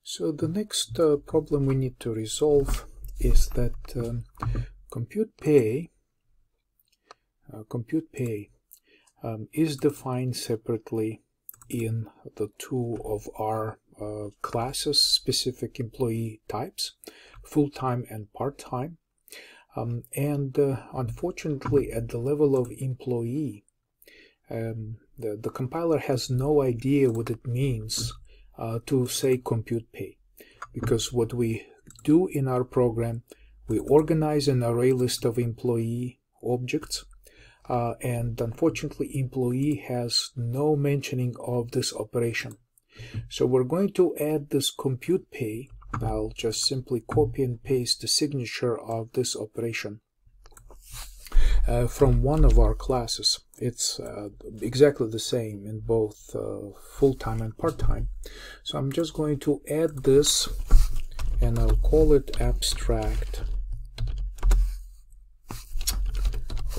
So the next problem we need to resolve is that ComputePay is defined separately in the two of our classes specific employee types, full-time and part-time. Unfortunately, at the level of employee, the compiler has no idea what it means to say ComputePay, because what we do in our program, we organize an array list of employee objects, and unfortunately employee has no mentioning of this operation. So we're going to add this ComputePay. I'll just simply copy and paste the signature of this operation from one of our classes. It's exactly the same in both full-time and part-time. So I'm just going to add this, and I'll call it abstract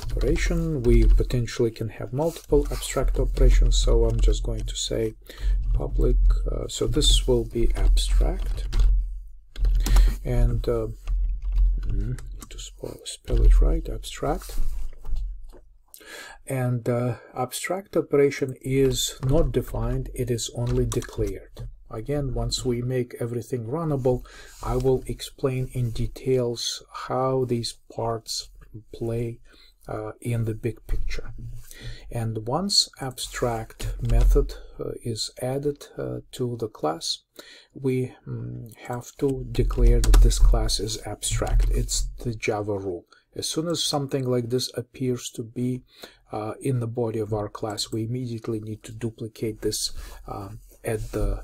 operation. We potentially can have multiple abstract operations, so I'm just going to say public. So this will be abstract, and to spell it right, abstract. And abstract operation is not defined, it is only declared. Again, once we make everything runnable, I will explain in details how these parts play in the big picture. And once abstract method is added to the class, we have to declare that this class is abstract. It's the Java rule. As soon as something like this appears to be in the body of our class, we immediately need to duplicate this at the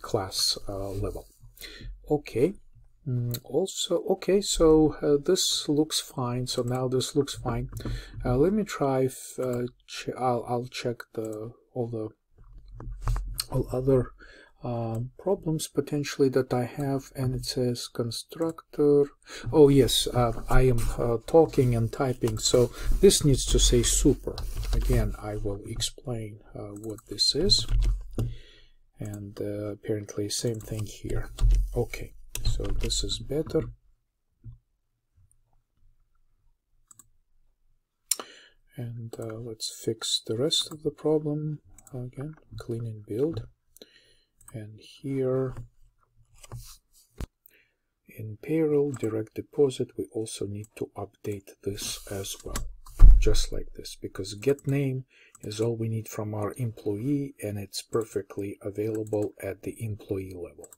class level. Okay. So this looks fine. So now this looks fine. Let me try if I'll check all other problems potentially that I have, and it says constructor. Oh yes, I am talking and typing, so this needs to say super. Again, I will explain what this is, and apparently same thing here. Okay, so this is better. And let's fix the rest of the problem. Again, clean and build. And here in payroll direct deposit, we also need to update this as well, just like this, because get name is all we need from our employee, and it's perfectly available at the employee level.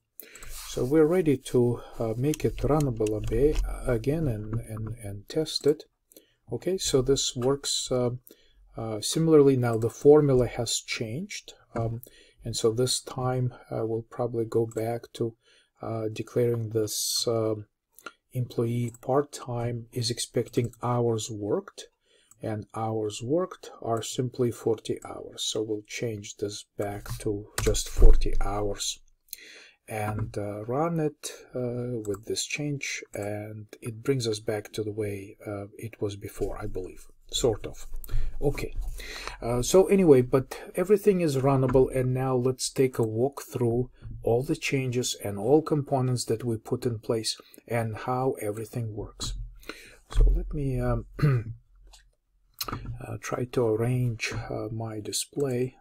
So we're ready to make it runnable again and test it. Okay, so this works similarly. Now the formula has changed. And so this time we'll probably go back to declaring this employee part-time is expecting hours worked, and hours worked are simply 40 hours. So we'll change this back to just 40 hours and run it with this change, and it brings us back to the way it was before, I believe. Sort of. Okay, so anyway, but everything is runnable, and now let's take a walk through all the changes and all components that we put in place and how everything works. So let me try to arrange my display.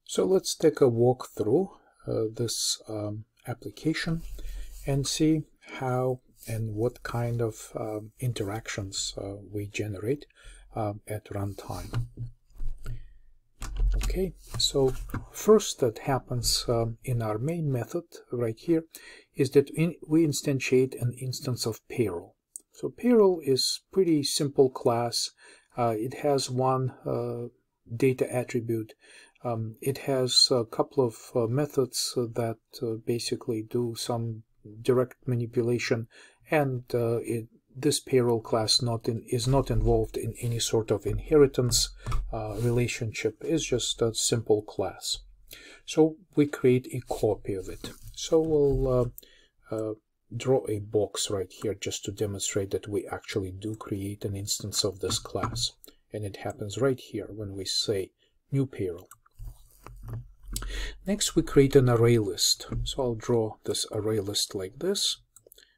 So let's take a walk through this application and see how and what kind of interactions we generate at runtime. Okay, so first that happens in our main method right here is that we instantiate an instance of payroll. So payroll is pretty simple class. It has one data attribute. It has a couple of methods that basically do some direct manipulation, and this payroll class is not involved in any sort of inheritance relationship. It's just a simple class. So we create a copy of it. So we'll draw a box right here just to demonstrate that we actually do create an instance of this class, and it happens right here when we say new payroll. Next, we create an array list. So I'll draw this array list like this.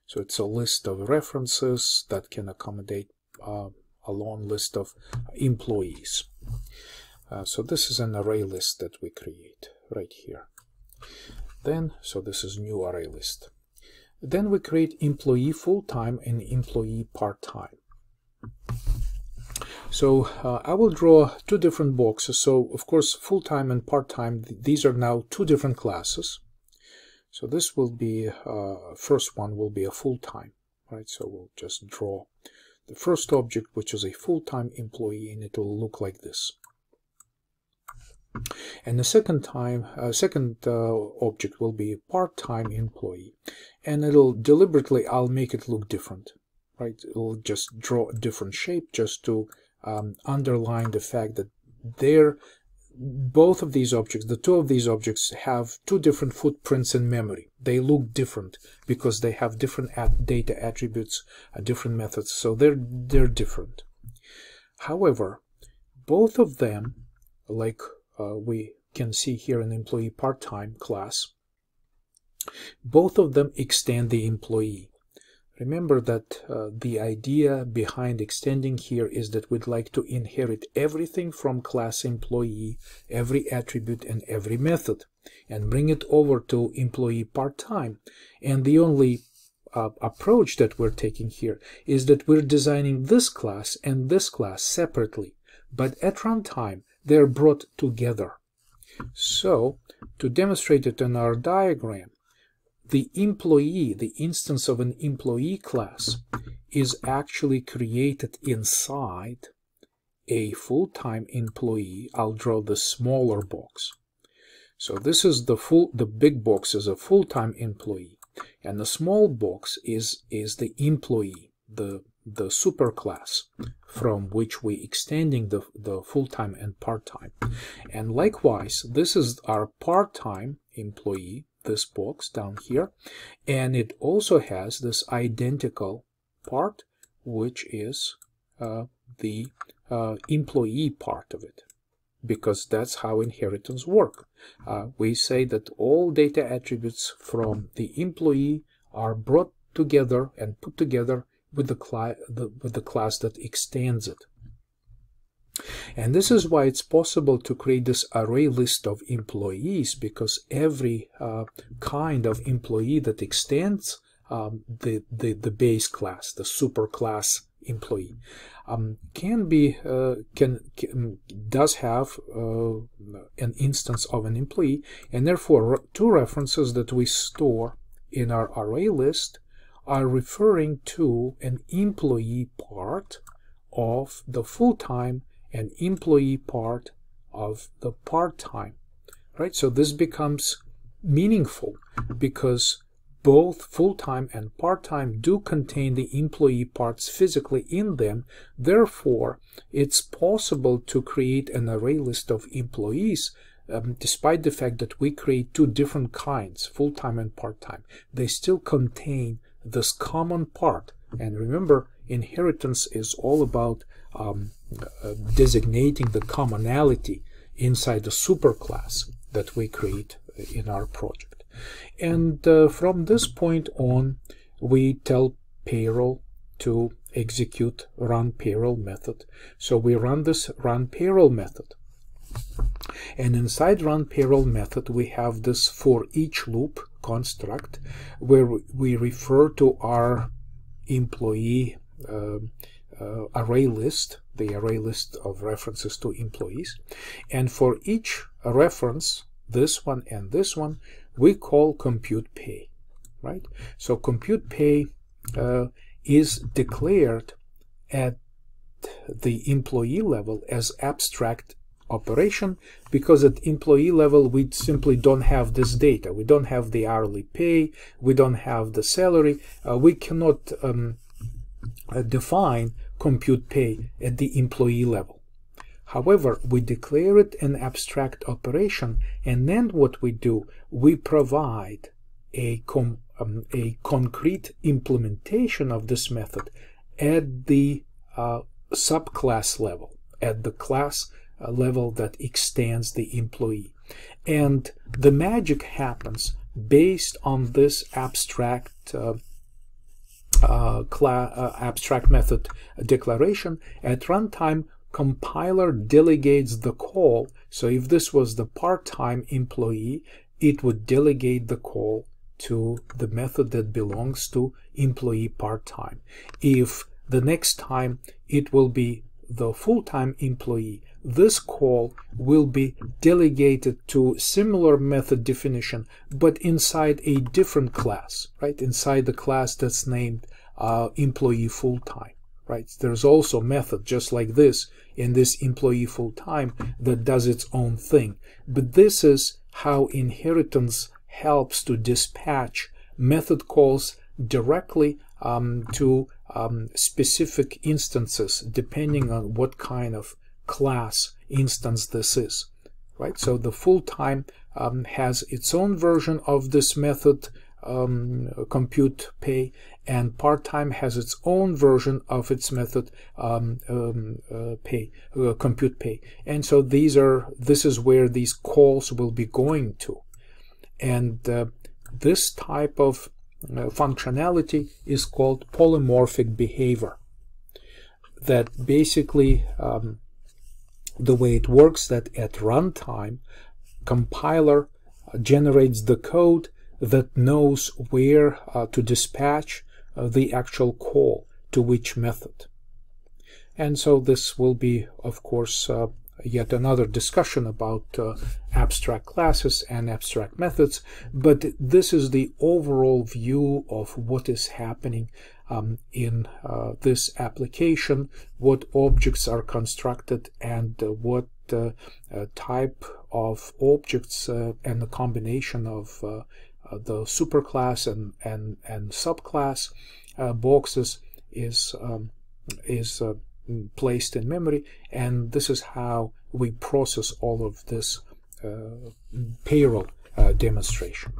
So it's a list of references that can accommodate a long list of employees. So this is an array list that we create right here. Then, so this is new array list. Then we create employee full-time and employee part-time. So I will draw two different boxes. So of course, full-time and part-time, these are now two different classes. So this will be, first one will be a full-time, right? So we'll just draw the first object, which is a full-time employee, and it will look like this. And the second object will be a part-time employee, and I'll make it look different, right? It'll just draw a different shape just to underline the fact that both of these objects, the two of these objects, have two different footprints in memory. They look different because they have different data attributes, different methods, so they're different. However, both of them, like we can see here in employee part-time class, both of them extend the employee. Remember that the idea behind extending here is that we'd like to inherit everything from class employee, every attribute and every method, and bring it over to employee part-time. And the only approach that we're taking here is that we're designing this class and this class separately, but at runtime they're brought together. So to demonstrate it in our diagram, the employee, the instance of an employee class, is actually created inside a full-time employee. I'll draw the smaller box. So this is the big box is a full-time employee, and the small box is the employee, the superclass from which we extending the full-time and part-time. And likewise, this is our part-time employee, this box down here, and it also has this identical part, which is the employee part of it, because that's how inheritance work. We say that all data attributes from the employee are brought together and put together with the class that extends it. And this is why it's possible to create this array list of employees, because every kind of employee that extends the base class, the superclass employee, does have an instance of an employee, and therefore two references that we store in our array list are referring to an employee part of the full-time and employee part of the part-time, right? So this becomes meaningful because both full-time and part-time do contain the employee parts physically in them. Therefore, it's possible to create an array list of employees despite the fact that we create two different kinds, full-time and part-time. They still contain this common part. And remember, inheritance is all about designating the commonality inside the superclass that we create in our project. And from this point on, we tell payroll to execute run payroll method. So we run this run payroll method. And inside run payroll method, we have this for each loop construct where we refer to our employee array list, the array list of references to employees. And for each reference, this one and this one, we call ComputePay, right? So ComputePay is declared at the employee level as abstract operation, because at employee level we simply don't have this data. We don't have the hourly pay, we don't have the salary, we cannot define ComputePay at the employee level. However, we declare it an abstract operation, and then what we do, we provide a concrete implementation of this method at the subclass level, at the class level that extends the employee. And the magic happens based on this abstract abstract method declaration. At runtime, compiler delegates the call. So if this was the part-time employee, it would delegate the call to the method that belongs to employee part-time. If the next time it will be the full-time employee, this call will be delegated to similar method definition, but inside a different class, right? Inside the class that's named employee full-time, right? There's also a method just like this in this employee full-time that does its own thing. But this is how inheritance helps to dispatch method calls directly to specific instances, depending on what kind of class instance this is, right? So the full-time has its own version of this method, compute pay, and part-time has its own version of its method, compute pay. And so this is where these calls will be going to. And this type of functionality is called polymorphic behavior. That basically the way it works, that at runtime, compiler generates the code that knows where to dispatch the actual call to which method. And so this will be, of course, yet another discussion about abstract classes and abstract methods, but this is the overall view of what is happening in this application, what objects are constructed, and what type of objects and the combination of the superclass and subclass boxes is placed in memory. And this is how we process all of this payroll demonstration.